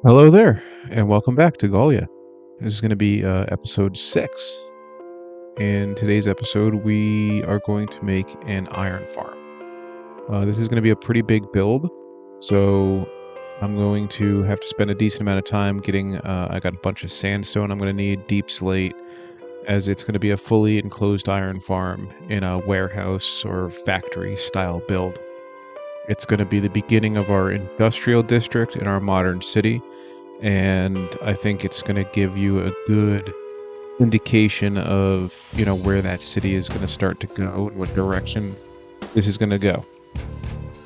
Hello there, and welcome back to Gaulia. This is going to be episode 6. In today's episode, we are going to make an iron farm. This is going to be a pretty big build, so I'm going to have to spend a decent amount of time getting, I got a bunch of sandstone I'm going to need, deep slate, as it's going to be a fully enclosed iron farm in a warehouse or factory style build. It's going to be the beginning of our industrial district in our modern city, and I think it's going to give you a good indication of, where that city is going to start to go and what direction this is going to go.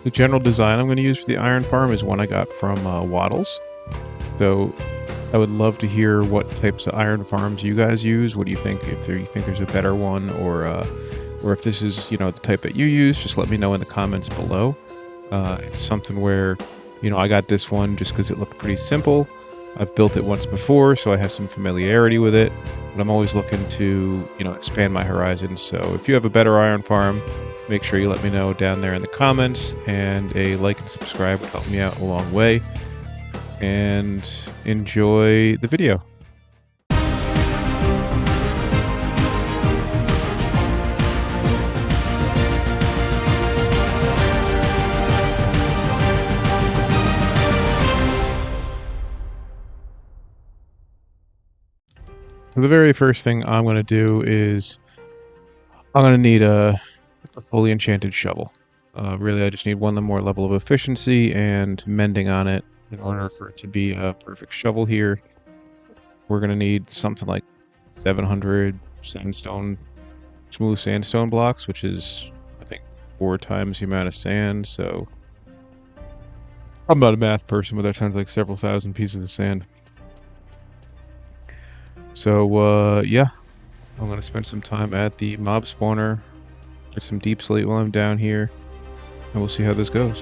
The general design I'm going to use for the iron farm is one I got from Waddles. So I would love to hear what types of iron farms you guys use. What do you think? If you think there's a better one, or if this is, the type that you use, just let me know in the comments below. It's something where, I got this one just because it looked pretty simple. I've built it once before, so I have some familiarity with it, but I'm always looking to, expand my horizons. So if you have a better iron farm, make sure you let me know down there in the comments, and a like and subscribe would help me out a long way. And enjoy the video. The very first thing I'm going to do is I'm going to need a fully enchanted shovel. Really, I just need one more level of efficiency and mending on it in order for it to be a perfect shovel here. We're going to need something like 700 smooth sandstone blocks, which is, I think, 4 times the amount of sand. So I'm not a math person, but that sounds like several thousand pieces of sand. So, yeah, I'm going to spend some time at the mob spawner, get some deep slate while I'm down here, and we'll see how this goes.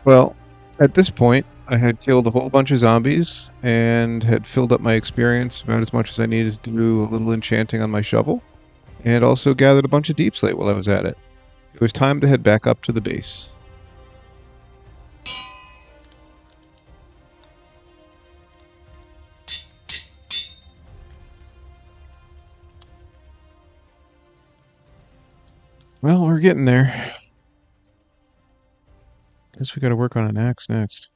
Well, at this point, I had killed a whole bunch of zombies and had filled up my experience about as much as I needed to do a little enchanting on my shovel, and also gathered a bunch of deep slate while I was at it. It was time to head back up to the base. Well, we're getting there. Guess we gotta work on an axe next.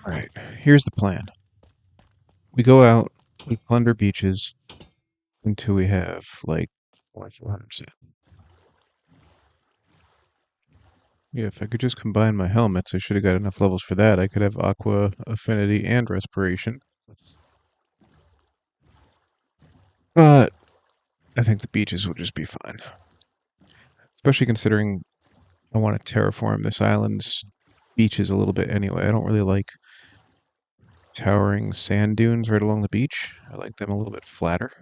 Alright, here's the plan. We go out, we plunder beaches until we have, like, 400 sand. Yeah, if I could just combine my helmets, I should have got enough levels for that. I could have Aqua, Affinity, and Respiration. But I think the beaches will just be fine. Especially considering I want to terraform this island's beaches a little bit anyway. I don't really like towering sand dunes right along the beach. I like them a little bit flatter.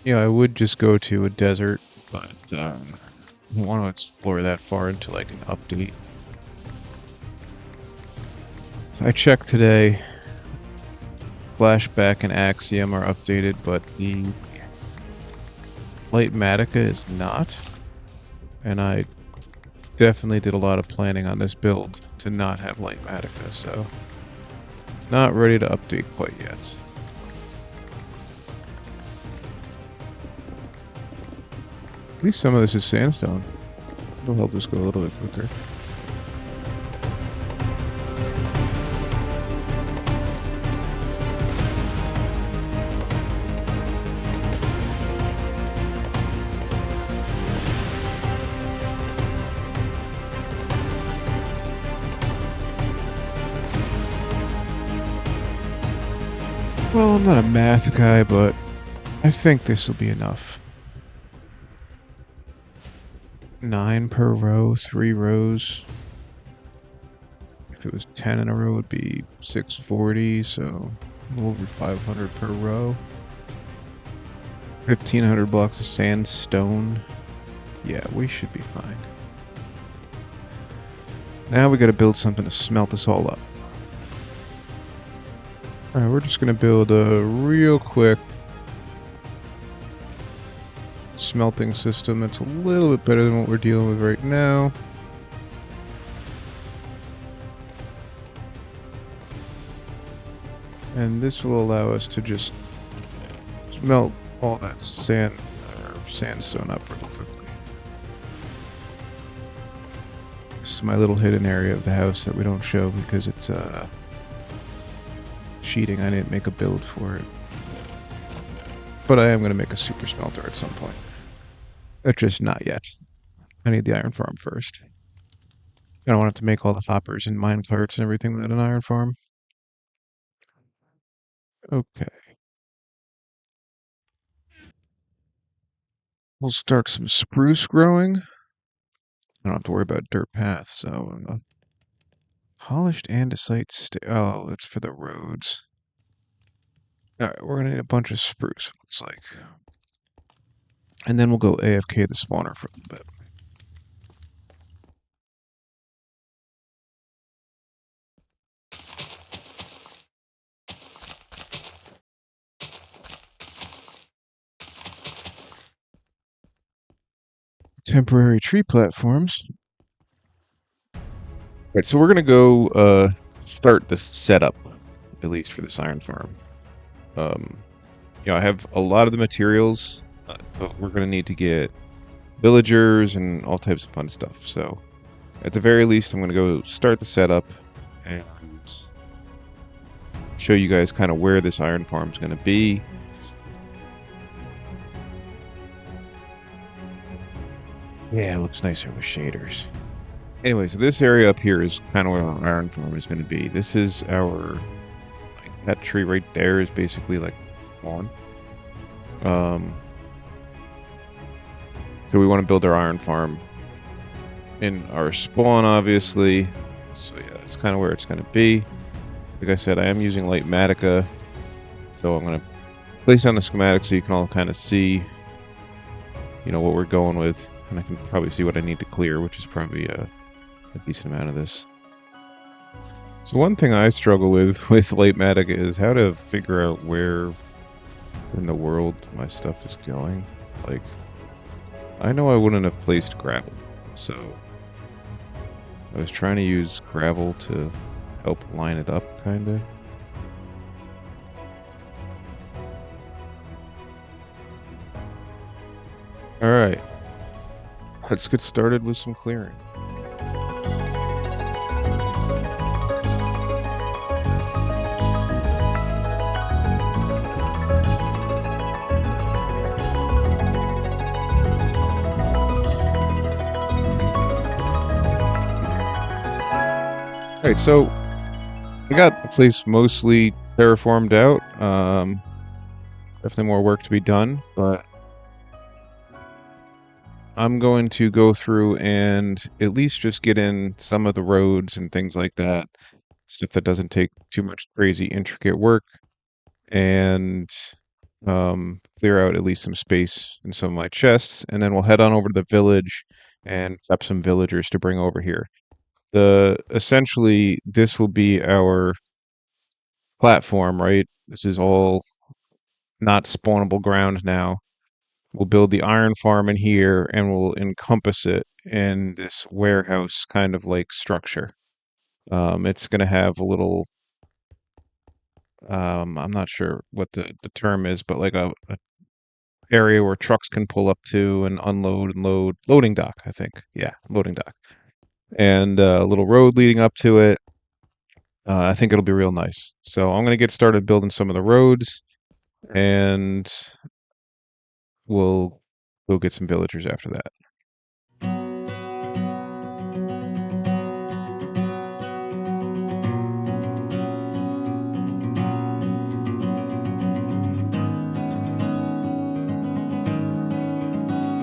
Yeah, I would just go to a desert, but I don't want to explore that far into like an update. I checked today. Flashback and Axiom are updated, but the Light Matica is not. And I definitely did a lot of planning on this build to not have Light Matica, so not ready to update quite yet. At least some of this is sandstone. It'll help this go a little bit quicker. Well, I'm not a math guy, but I think this will be enough. 9 per row, 3 rows. If it was 10 in a row, it would be 640, so a little over 500 per row. 1,500 blocks of sandstone. Yeah, we should be fine. Now we gotta build something to smelt this all up. Alright, we're just gonna build a real quick smelting system that's a little bit better than what we're dealing with right now. And this will allow us to just smelt all that sandstone up really quickly. This is my little hidden area of the house that we don't show because it's cheating. I didn't make a build for it. But I am going to make a super smelter at some point. It's just not yet. I need the iron farm first. I don't want to have to make all the hoppers and mine carts and everything without an iron farm. Okay. We'll start some spruce growing. I don't have to worry about dirt paths, so... polished andesite oh, that's for the roads. Alright, we're going to need a bunch of spruce, it looks like. And then we'll go AFK the spawner for a little bit. Temporary tree platforms. Right, so we're gonna go start the setup, at least for this iron farm. I have a lot of the materials, but we're gonna need to get villagers and all types of fun stuff. So, at the very least, I'm gonna go start the setup and show you guys kind of where this iron farm is gonna be. Yeah, it looks nicer with shaders. Anyway, so this area up here is kind of where our iron farm is going to be. This is our, that tree right there is basically like spawn. So we want to build our iron farm in our spawn, obviously. So yeah, that's kind of where it's going to be. Like I said, I am using light Matica, so I'm going to place down the schematic so you can all kind of see, what we're going with. And I can probably see what I need to clear, which is probably a decent amount of this. So one thing I struggle with Late Matic is how to figure out where in the world my stuff is going. Like, I know I wouldn't have placed gravel, so I was trying to use gravel to help line it up, kinda. Alright. Let's get started with some clearing. Alright, so I got the place mostly terraformed out. Definitely more work to be done, but I'm going to go through and at least just get in some of the roads and things like that. Stuff that doesn't take too much crazy intricate work, and clear out at least some space in some of my chests, and then we'll head on over to the village and prep some villagers to bring over here. Essentially, this will be our platform, right? This is all not spawnable ground now. We'll build the iron farm in here, and we'll encompass it in this warehouse kind of like structure. It's going to have a little, I'm not sure what the term is, but like a area where trucks can pull up to and unload and load. Loading dock, I think. Yeah, loading dock. And a little road leading up to it. I think it'll be real nice. So I'm going to get started building some of the roads, and we'll go get some villagers after that.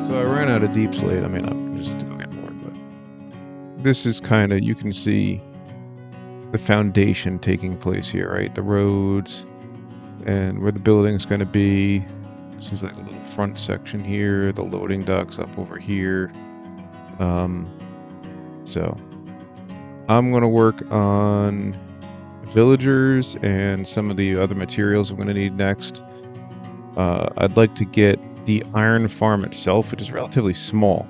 So I ran out of deep slate. I mean, I'm just to go get more, but this is kind of, you can see the foundation taking place here, right? The roads and where the building's going to be. This is like a little front section here. The loading dock's up over here. So I'm going to work on villagers and some of the other materials I'm going to need next. I'd like to get the iron farm itself, which is relatively small,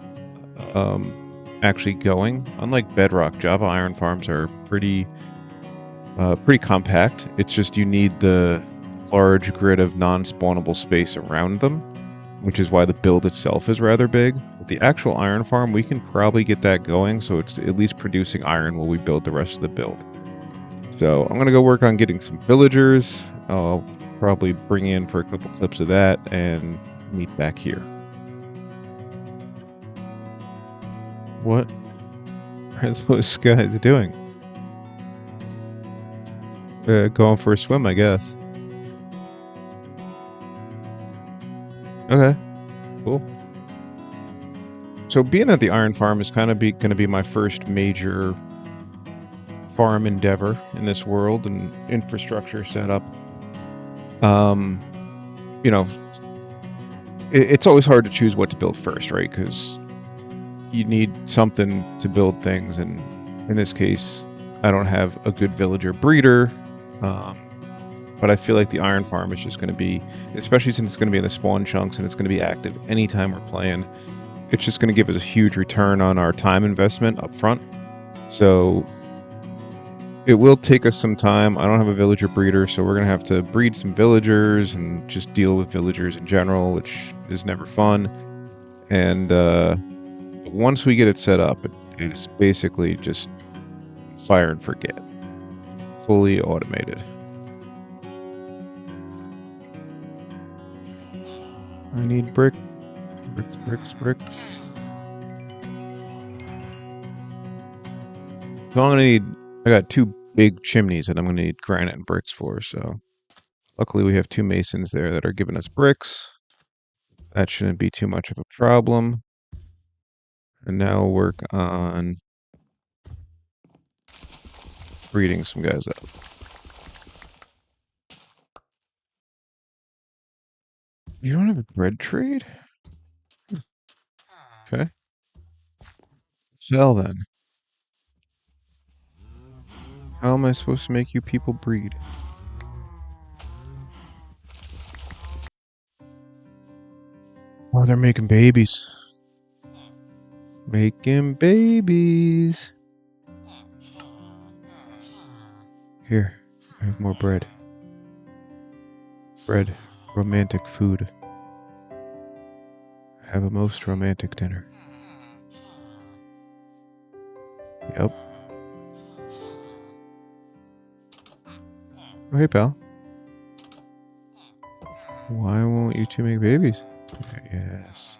actually going. Unlike Bedrock, Java iron farms are pretty compact. It's just you need the large grid of non-spawnable space around them, which is why the build itself is rather big. With the actual iron farm, we can probably get that going, so it's at least producing iron while we build the rest of the build. So I'm going to go work on getting some villagers. I'll probably bring in for a couple clips of that and meet back here. What are those guys doing? Going for a swim, I guess. Okay, cool. So being at the iron farm is kind of going to be my first major farm endeavor in this world and infrastructure setup. You know, it's always hard to choose what to build first, right? Because you need something to build things, and in this case, I don't have a good villager breeder. But I feel like the iron farm is just going to be, especially since it's going to be in the spawn chunks and it's going to be active anytime we're playing, it's just going to give us a huge return on our time investment up front. So it will take us some time. I don't have a villager breeder, so we're going to have to breed some villagers and just deal with villagers in general, which is never fun. And once we get it set up, it's basically just fire and forget. Fully automated. I need bricks. So I got 2 big chimneys that I'm gonna need granite and bricks for, so luckily we have 2 masons there that are giving us bricks. That shouldn't be too much of a problem. And now we'll work on breeding some guys up. You don't have a bread trade? Okay. Sell then. How am I supposed to make you people breed? Oh, they're making babies. Making babies. Here, I have more bread. Bread. Romantic food. Have a most romantic dinner. Yep. Oh, hey, pal. Why won't you 2 make babies? Yes.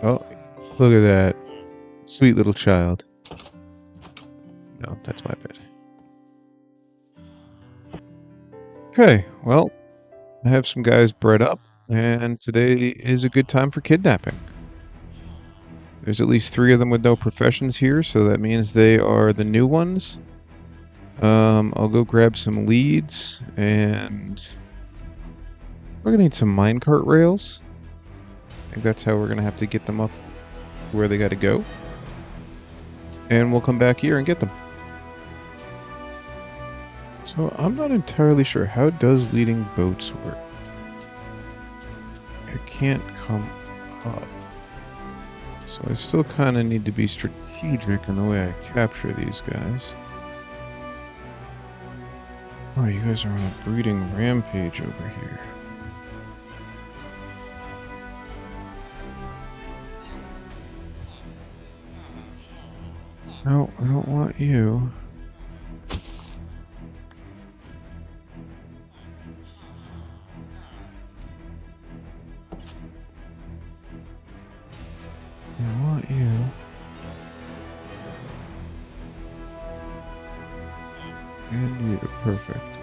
Oh, look at that. Sweet little child. No, that's my bed. Okay, well, I have some guys bred up, and today is a good time for kidnapping. There's at least 3 of them with no professions here, so that means they are the new ones. I'll go grab some leads, and we're gonna need some minecart rails. I think that's how we're gonna have to get them up where they gotta go. And we'll come back here and get them. So I'm not entirely sure, how does leading boats work? It can't come up. So I still kind of need to be strategic in the way I capture these guys. Oh, you guys are on a breeding rampage over here. No, I don't want you. I want you. And you. Perfect.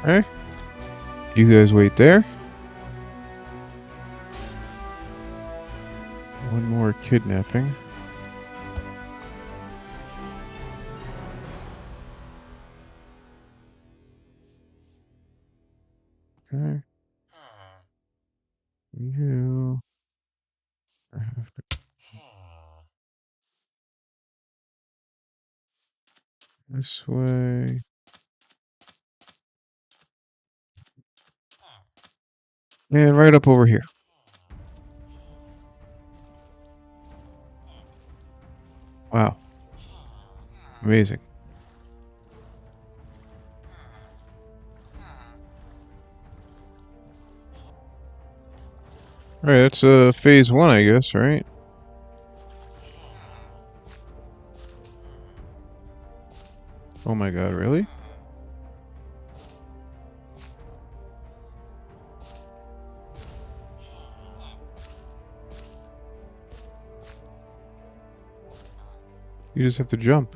Okay. You guys wait there. One more kidnapping. Okay. You have to this way. And right up over here. Wow. Amazing. All right, that's phase 1, I guess, right? Oh my god, really? You just have to jump.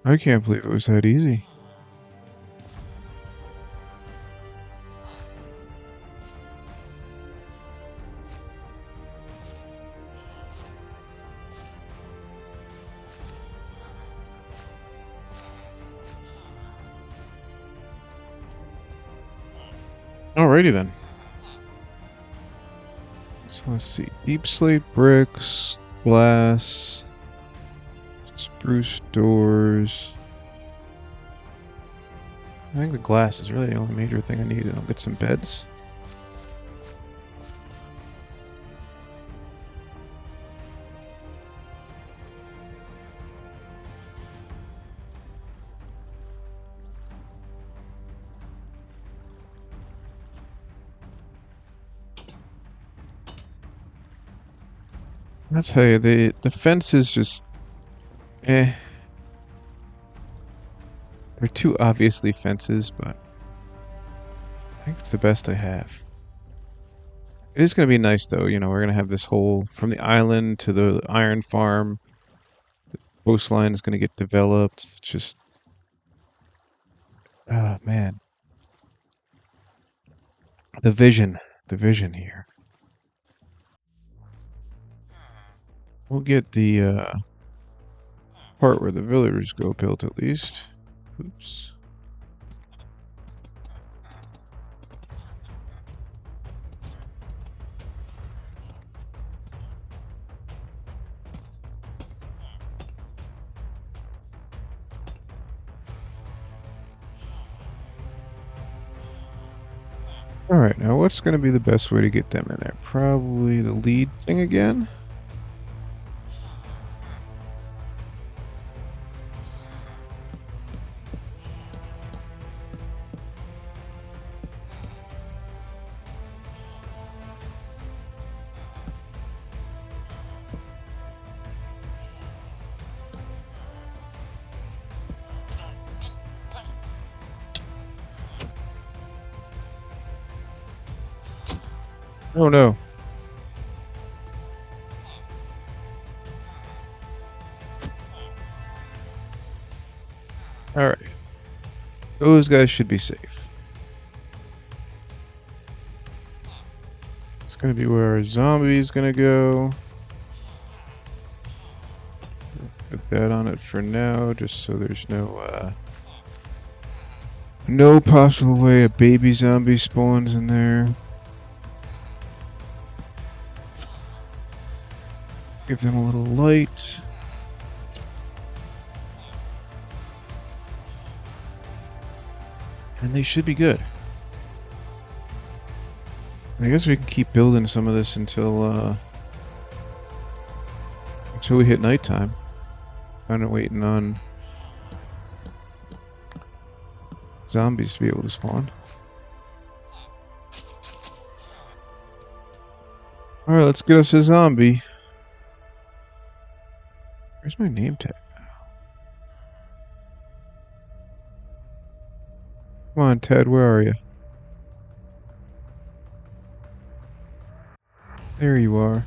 I can't believe it was that easy. Alrighty then. So let's see. Deep slate bricks, glass, spruce doors. I think the glass is really the only major thing I need. I'll get some beds. I'll tell you, the fence is just eh. They're too obviously fences, but I think it's the best I have. It is going to be nice though, you know, we're going to have this whole, from the island to the iron farm, the coastline is going to get developed. It's just, ah, man. The vision here. We'll get the part where the villagers go built at least. Oops. Alright, now what's going to be the best way to get them in there? Probably the lead thing again? Oh no. Alright. Those guys should be safe. It's going to be where our zombie's going to go. Put that on it for now, just so there's no possible way a baby zombie spawns in there. Give them a little light. And they should be good. I guess we can keep building some of this until we hit nighttime. Kind of waiting on zombies to be able to spawn. Alright, let's get us a zombie. Where's my name tag now? Come on, Ted, where are you? There you are.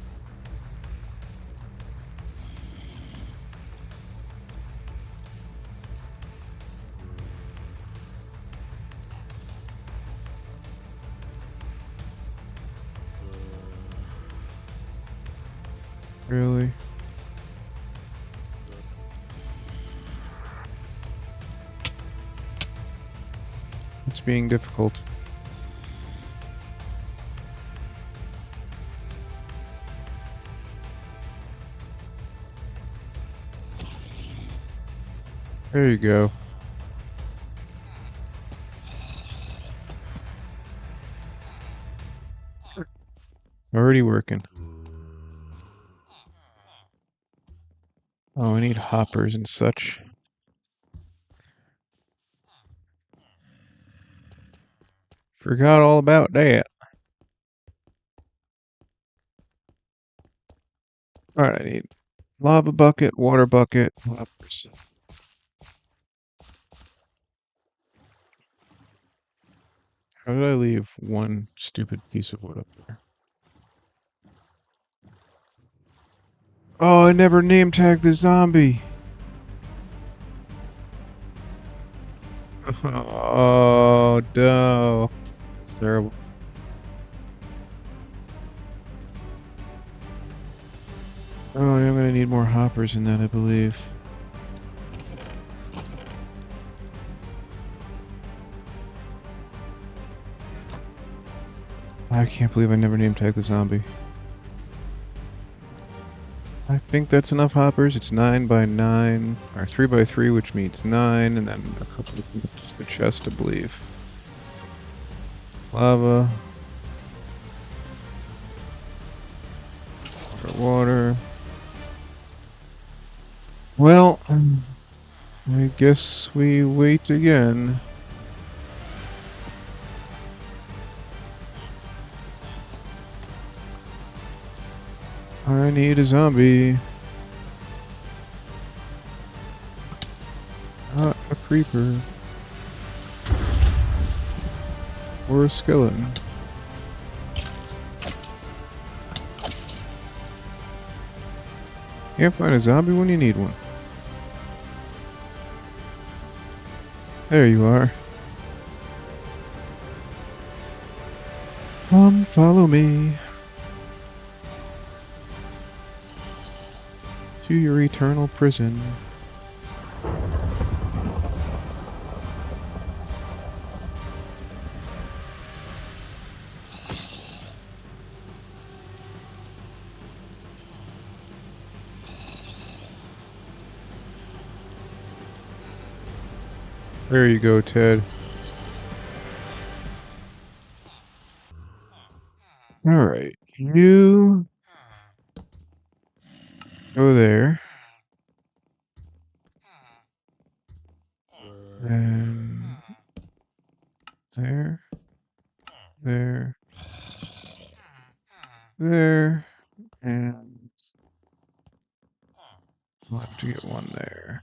Really? It's being difficult. There you go. Already working. Oh, I need hoppers and such. Forgot all about that. Alright, I need lava bucket, water bucket, hoppers. How did I leave one stupid piece of wood up there? Oh, I never name tagged the zombie. Oh, no. It's terrible. Oh, I'm gonna need more hoppers in that, I believe. I can't believe I never name tagged the zombie. I think that's enough hoppers. It's 9 by 9, or 3 by 3, which means 9, and then a couple of just the chest, I believe. Lava. Water. Well, I guess we wait again. I need a zombie. Not a creeper. Or a skeleton. Can't find a zombie when you need one. There you are. Come follow me to your eternal prison. There you go, Ted. Alright, you go there. And there. There. There. And I'll have to get one there.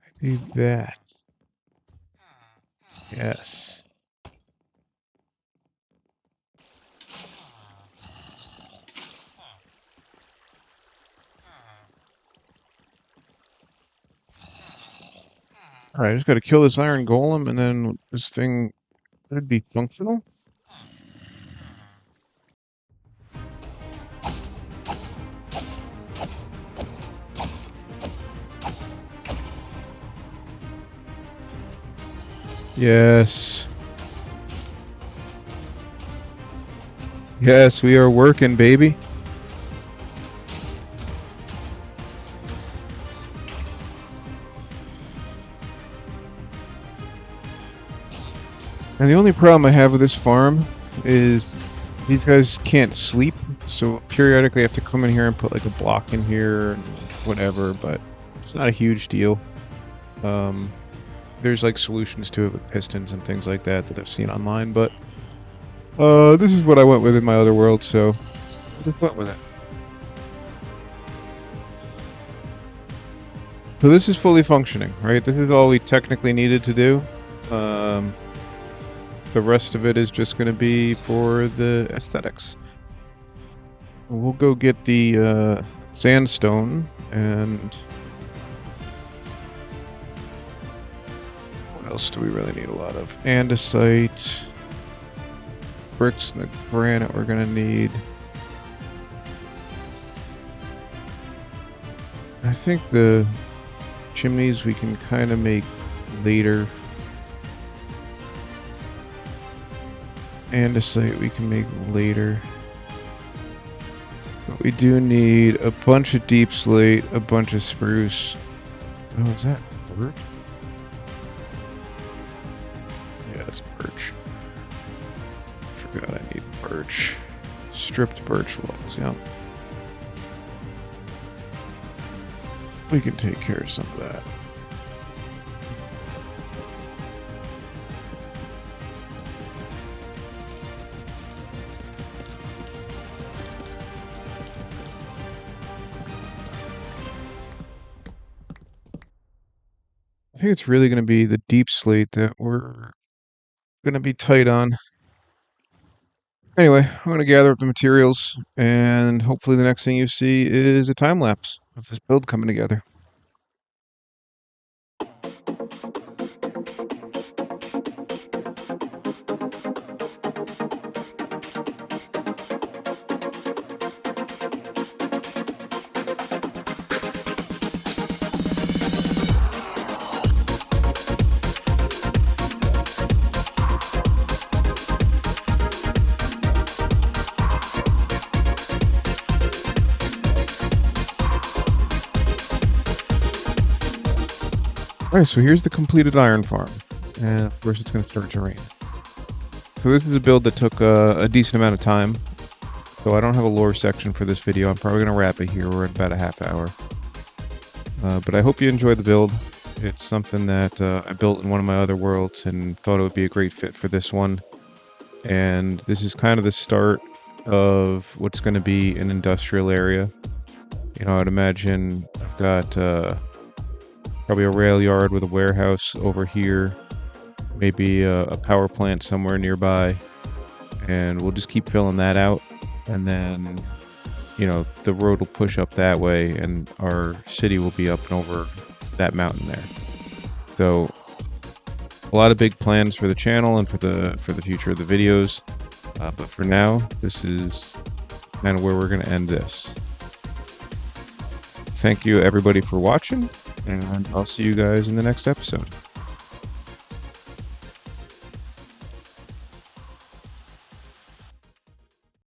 I need that. Yes. Alright, I just gotta kill this iron golem and then this thing should be functional. Yes. Yes, we are working, baby. And the only problem I have with this farm is these guys can't sleep, so periodically I have to come in here and put like a block in here and whatever, but it's not a huge deal. There's like solutions to it with pistons and things like that I've seen online, but this is what I went with in my other world, so I just went with it. So this is fully functioning, right? This is all we technically needed to do. The rest of it is just going to be for the aesthetics. We'll go get the sandstone and what else do we really need a lot of? Andesite. bricks and the granite we're gonna need. I think the chimneys we can kind of make later. Andesite we can make later. But we do need a bunch of deep slate, a bunch of spruce. Oh, is that birch? Yeah, it's birch. Forgot I need birch. Stripped birch logs, yeah. We can take care of some of that. I think it's really going to be the deep slate that we're going to be tight on. Anyway, I'm going to gather up the materials, and hopefully the next thing you see is a time lapse of this build coming together. Alright, so here's the completed iron farm, and of course it's going to start to rain. So this is a build that took a decent amount of time, so I don't have a lore section for this video. I'm probably going to wrap it here. We're at about a half hour. But I hope you enjoy the build. It's something that I built in one of my other worlds and thought it would be a great fit for this one. And this is kind of the start of what's going to be an industrial area. You know, I'd imagine I've got probably a rail yard with a warehouse over here, maybe a power plant somewhere nearby, and we'll just keep filling that out, and then, you know, the road will push up that way and our city will be up and over that mountain there. So a lot of big plans for the channel and for the future of the videos, but for now this is kind of where we're going to end this. Thank you everybody for watching, and I'll see you guys in the next episode.